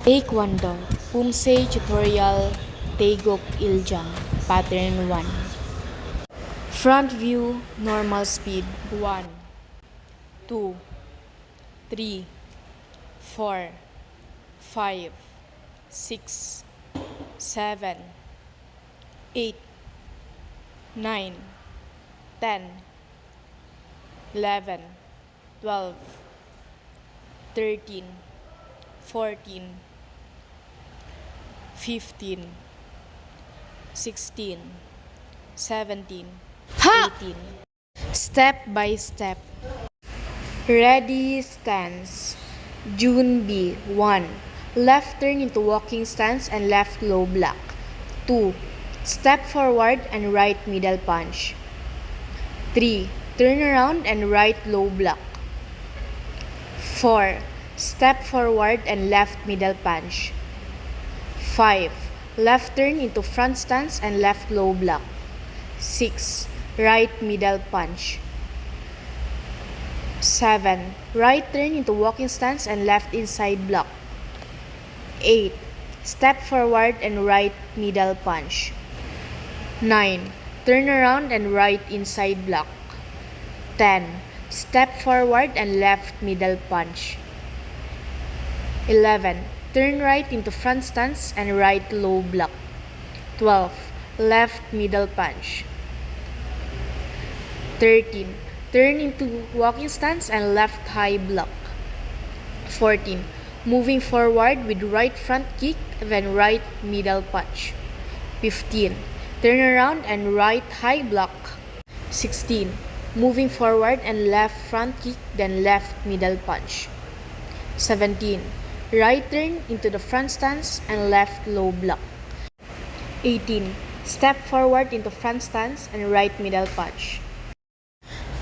Taekwondo, Pumse Tutorial, Taeguk Iljang, Pattern 1. Front view, normal speed, 1, 2, 3, 4, 5, 6, 7, 8, 9, 10, 11, 12, 13, 14, 15, 16, 17, 18. Step by step. Ready, stance. June B. 1. Left turn into walking stance and left low block. 2. Step forward and right middle punch. 3. Turn around and right low block. 4. Step forward and left middle punch. 5. Left turn into front stance and left low block. 6. Right middle punch. 7. Right turn into walking stance and left inside block. 8. Step forward and right middle punch. 9. Turn around and right inside block. 10. Step forward and left middle punch. 11. Turn right into front stance and right low block. 12. Left middle punch. 13. Turn into walking stance and left high block. 14. Moving forward with right front kick, then right middle punch. 15. Turn around and right high block. 16. Moving forward and left front kick, then left middle punch. 17. Right turn into the front stance and left low block. 18. Step forward into front stance and right middle punch.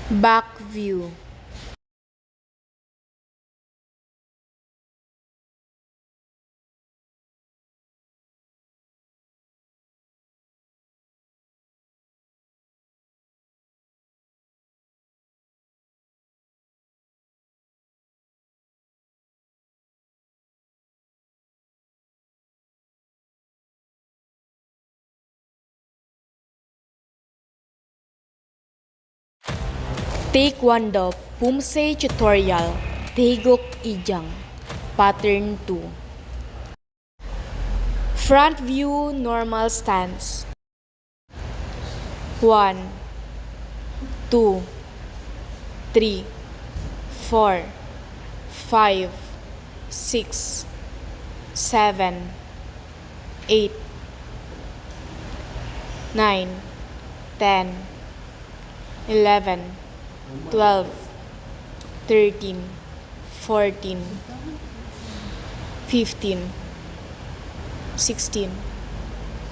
Back view. Taekwondo, Pumse Tutorial, Taeguk Iljang, Pattern 2. Front view, normal stance. 1, 2, 3, 4, 5, 6, 7, 8, 9, 10, 11, 12, 13, 14, 15, 16,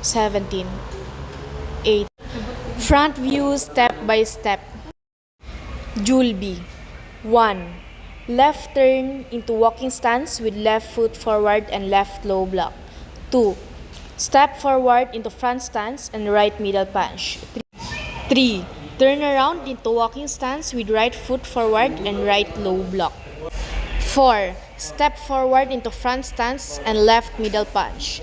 17, 8. Front view, step by step. Julbi. 1. Left turn into walking stance with left foot forward and left low block. 2. Step forward into front stance and right middle punch. 3. Turn around into walking stance with right foot forward and right low block. 4. Step forward into front stance and left middle punch.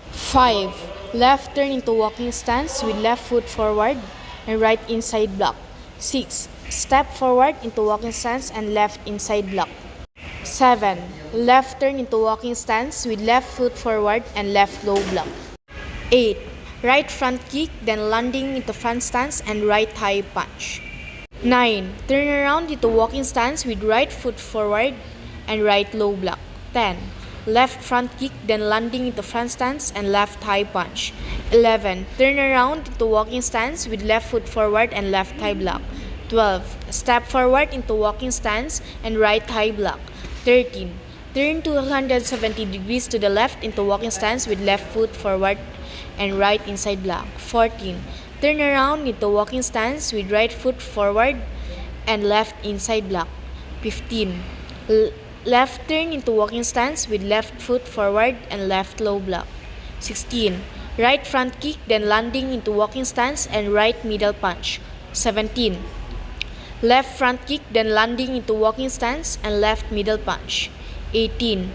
5. Left turn into walking stance with left foot forward and right inside block. 6. Step forward into walking stance and left inside block. 7. Left turn into walking stance with left foot forward and left low block. 8. Right front kick, then landing into front stance and right high punch. 9. Turn around into walking stance with right foot forward and right low block. 10. Left front kick, then landing into front stance and left high punch. 11. Turn around into walking stance with left foot forward and left high block. 12. Step forward into walking stance and right high block. 13. Turn 270 degrees to the left into walking stance with left foot forward and right inside block. 14. Turn around into walking stance with right foot forward and left inside block. 15. Left turn into walking stance with left foot forward and left low block. 16. Right front kick, then landing into walking stance and right middle punch. 17. Left front kick, then landing into walking stance and left middle punch. 18.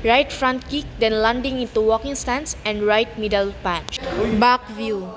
Right front kick, then landing into walking stance and right middle punch. Back view.